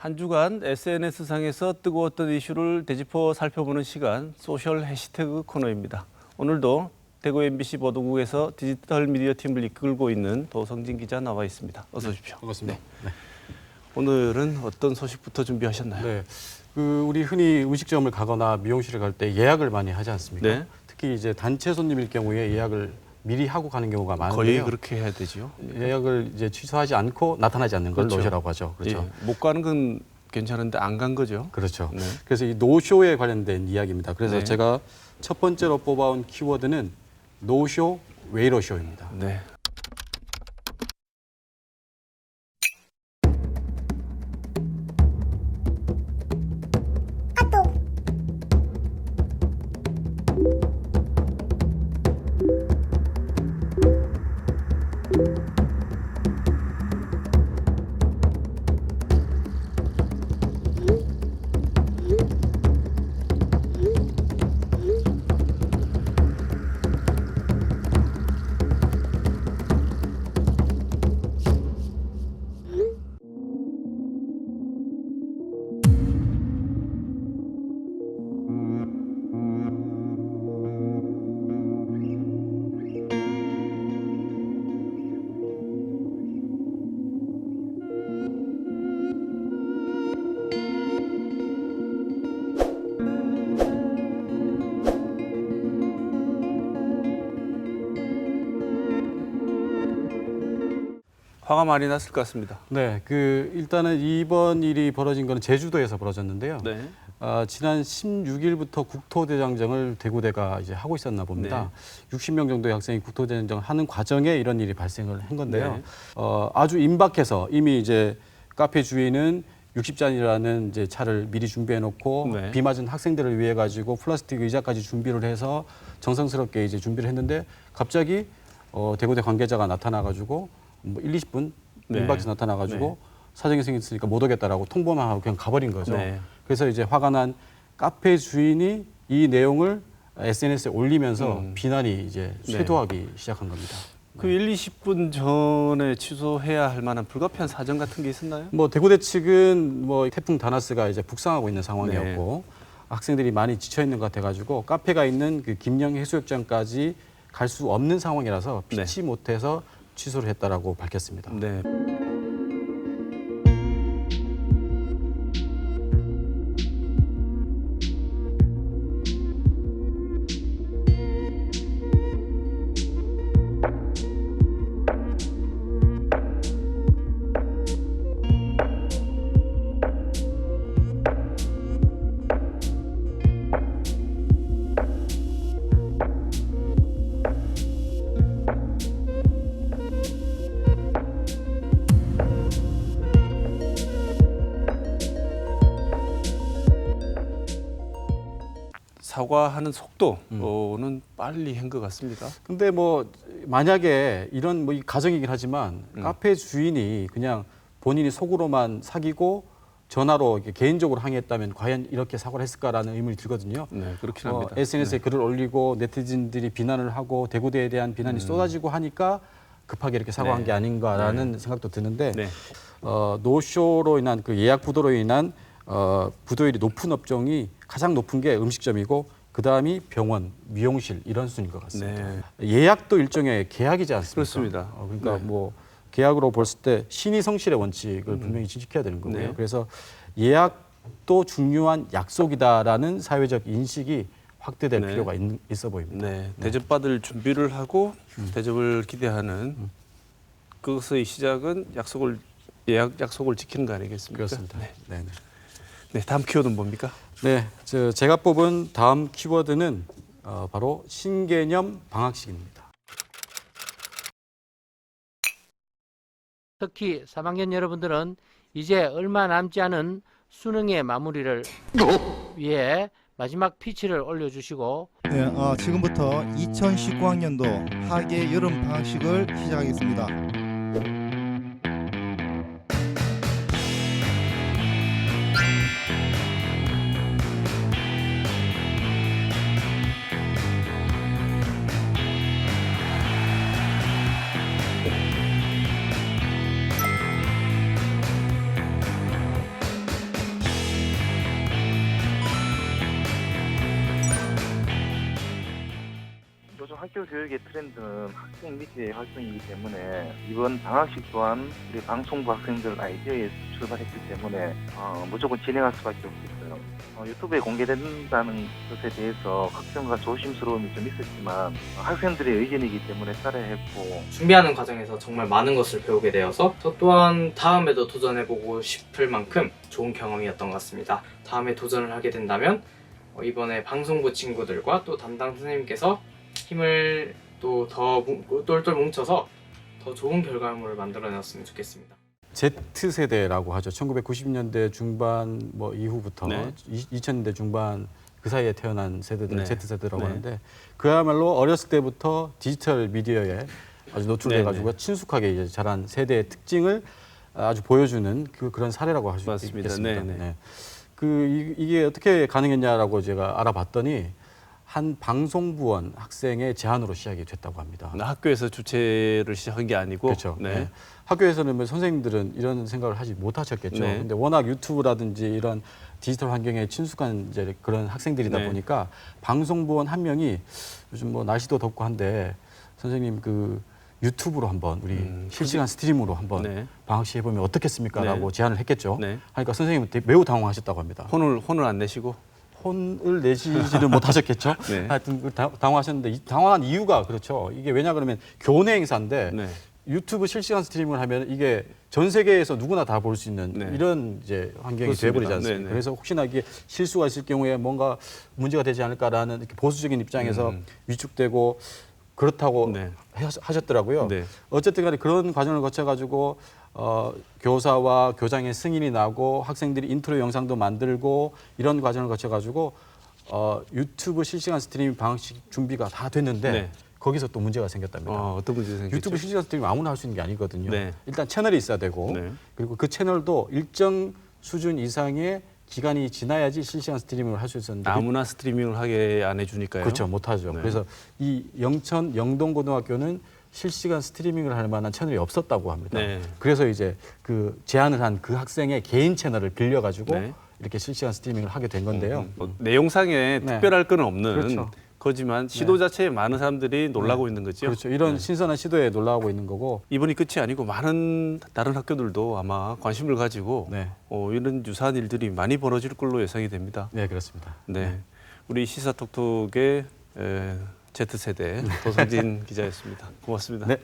한 주간 SNS상에서 뜨거웠던 이슈를 되짚어 살펴보는 시간 소셜 해시태그 코너입니다. 오늘도 대구 MBC 보도국에서 디지털 미디어 팀을 이끌고 있는 도성진 기자 나와 있습니다. 어서 오십시오. 반갑습니다. 네. 오늘은 어떤 소식부터 준비하셨나요? 네. 우리 흔히 음식점을 가거나 미용실을 갈 때 예약을 많이 하지 않습니까? 네. 특히 이제 단체 손님일 경우에 예약을 미리 하고 가는 경우가 많은데요. 거의 그렇게 해야 되죠. 예약을 이제 취소하지 않고 나타나지 않는 걸 그렇죠. 노쇼라고 하죠. 그렇죠. 예, 못 가는 건 괜찮은데 안 간 거죠. 그렇죠. 네. 그래서 이 노쇼에 관련된 이야기입니다. 그래서 네. 제가 첫 번째로 뽑아온 키워드는 노쇼 웨이러쇼입니다. 네. 화가 많이 났을 것 같습니다. 네, 일단은 이번 일이 벌어진 거는 제주도에서 벌어졌는데요. 네. 지난 16일부터 국토대장정을 대구대가 이제 하고 있었나 봅니다. 60명 정도의 학생이 국토대장정을 하는 과정에 이런 일이 발생을 한 건데요. 네. 아주 임박해서 이미 이제 카페 주인은 60잔이라는 이제 차를 미리 준비해 놓고 네. 비 맞은 학생들을 위해 가지고 플라스틱 의자까지 준비를 해서 정성스럽게 이제 준비를 했는데 갑자기 대구대 관계자가 나타나 가지고 뭐 1, 20분 네. 임박해서 나타나 가지고 네. 사정이 생겼으니까 못 오겠다라고 통보만 하고 그냥 가버린 거죠. 네. 그래서 이제 화가 난 카페 주인이 이 내용을 SNS에 올리면서 비난이 이제 쇄도하기 시작한 겁니다. 그 1, 20분 전에 취소해야 할 만한 불가피한 사정 같은 게 있었나요? 뭐 대구대 측은 뭐 태풍 다나스가 이제 북상하고 있는 상황이었고 학생들이 많이 지쳐 있는 것 같아가지고 카페가 있는 그 김영 해수욕장까지 갈 수 없는 상황이라서 피치 못해서 취소를 했다라고 밝혔습니다. 네. 사과하는 속도는 빨리 한 것 같습니다. 근데 뭐 만약에 이런 뭐 이 가정이긴 하지만 카페 주인이 그냥 본인이 속으로만 사귀고 전화로 이렇게 개인적으로 항의했다면 과연 이렇게 사과를 했을까라는 의문이 들거든요. 네, 그렇긴 합니다. SNS에 글을 올리고 네티즌들이 비난을 하고 대구대에 대한 비난이 쏟아지고 하니까 급하게 이렇게 사과한 네. 게 아닌가라는 생각도 드는데 네. 노쇼로 인한 그 예약 부도로 인한 부도율이 높은 업종이 가장 높은 게 음식점이고 그다음이 병원, 미용실 이런 순일 것 같습니다. 네. 예약도 일종의 계약이지 않습니까? 그렇습니다. 그러니까 네. 뭐 계약으로 봤을 때 신의 성실의 원칙을 분명히 지켜야 되는 거고요. 네. 그래서 예약도 중요한 약속이다라는 사회적 인식이 확대될 네. 필요가 있어 보입니다. 네, 대접받을 준비를 하고 대접을 기대하는 그것의 시작은 예약 약속을 지키는 거 아니겠습니까? 그렇습니다. 네. 네. 네. 네, 다음 키워드는 뭡니까? 네, 제가 뽑은 다음 키워드는 바로 신개념 방학식입니다. 특히 3학년 여러분들은 이제 얼마 남지 않은 수능의 마무리를 위해 마지막 피치를 올려주시고 네, 지금부터 2019학년도 학예 여름 방학식을 시작하겠습니다. 요즘 학교 교육의 트렌드는 학생 미디어의 활동이기 때문에 이번 방학식 또한 우리 방송부 학생들 아이디어에서 출발했기 때문에 무조건 진행할 수밖에 없겠어요. 유튜브에 공개된다는 것에 대해서 걱정과 조심스러움이 좀 있었지만 학생들의 의견이기 때문에 따라야 했고 준비하는 과정에서 정말 많은 것을 배우게 되어서 저 또한 다음에도 도전해보고 싶을 만큼 좋은 경험이었던 것 같습니다. 다음에 도전을 하게 된다면 이번에 방송부 친구들과 또 담당 선생님께서 힘을 또 더 똘똘 뭉쳐서 더 좋은 결과물을 만들어냈으면 좋겠습니다. Z세대라고 하죠. 1990년대 중반 뭐 이후부터 네. 2000년대 중반 그 사이에 태어난 세대들 네. Z세대라고 네. 하는데 그야말로 어렸을 때부터 디지털 미디어에 아주 노출돼 가지고 네, 네. 친숙하게 이제 자란 세대의 특징을 아주 보여주는 그런 사례라고 할 수 맞습니다. 있겠습니다. 네, 네. 이게 어떻게 가능했냐라고 제가 알아봤더니 한 방송부원 학생의 제안으로 시작이 됐다고 합니다. 학교에서 주최를 시작한 게 아니고 그렇죠. 네. 네. 학교에서는 뭐 선생님들은 이런 생각을 하지 못하셨겠죠. 네. 근데 워낙 유튜브라든지 이런 디지털 환경에 친숙한 이제 그런 학생들이다 네. 보니까 방송부원 한 명이 요즘 뭐 날씨도 덥고 한데 선생님 그 유튜브로 한번 우리 실시간 스트림으로 한번 네. 방학시 해보면 어떻겠습니까?라고 네. 제안을 했겠죠. 네. 하니까 선생님은 매우 당황하셨다고 합니다. 혼을 안 내시고 혼을 내시지는 못하셨겠죠. 네. 하여튼 당황하셨는데 당황한 이유가 그렇죠. 이게 왜냐 그러면 교내 행사인데 네. 유튜브 실시간 스트리밍을 하면 이게 전 세계에서 누구나 다 볼 수 있는 네. 이런 이제 환경이 그렇습니다. 돼버리지 않습니까? 네, 네. 그래서 혹시나 이게 실수가 있을 경우에 뭔가 문제가 되지 않을까라는 이렇게 보수적인 입장에서 위축되고 그렇다고 네. 하셨더라고요. 네. 어쨌든 간에 그런 과정을 거쳐가지고 교사와 교장의 승인이 나고 학생들이 인트로 영상도 만들고 이런 과정을 거쳐가지고 유튜브 실시간 스트리밍 방식 준비가 다 됐는데 네. 거기서 또 문제가 생겼답니다. 어떤 문제 생겼죠? 유튜브 실시간 스트리밍 아무나 할 수 있는 게 아니거든요. 네. 일단 채널이 있어야 되고 네. 그리고 그 채널도 일정 수준 이상의 기간이 지나야지 실시간 스트리밍을 할 수 있었는데 아무나 스트리밍을 하게 안 해주니까요. 그렇죠. 못하죠. 네. 그래서 이 영천 영동고등학교는 실시간 스트리밍을 할 만한 채널이 없었다고 합니다. 네. 그래서 이제 그 제안을 한 그 학생의 개인 채널을 빌려가지고 네. 이렇게 실시간 스트리밍을 하게 된 건데요. 뭐 내용상에 네. 특별할 건 없는 그렇죠. 거지만 시도 자체에 많은 사람들이 놀라고 있는 거죠. 그렇죠. 이런 네. 신선한 시도에 놀라고 있는 거고. 이번이 끝이 아니고 많은 다른 학교들도 아마 관심을 가지고 네, 이런 유사한 일들이 많이 벌어질 걸로 예상이 됩니다. 네 그렇습니다. 네, 우리 시사톡톡의 Z세대 도성진 기자였습니다. 고맙습니다. 네.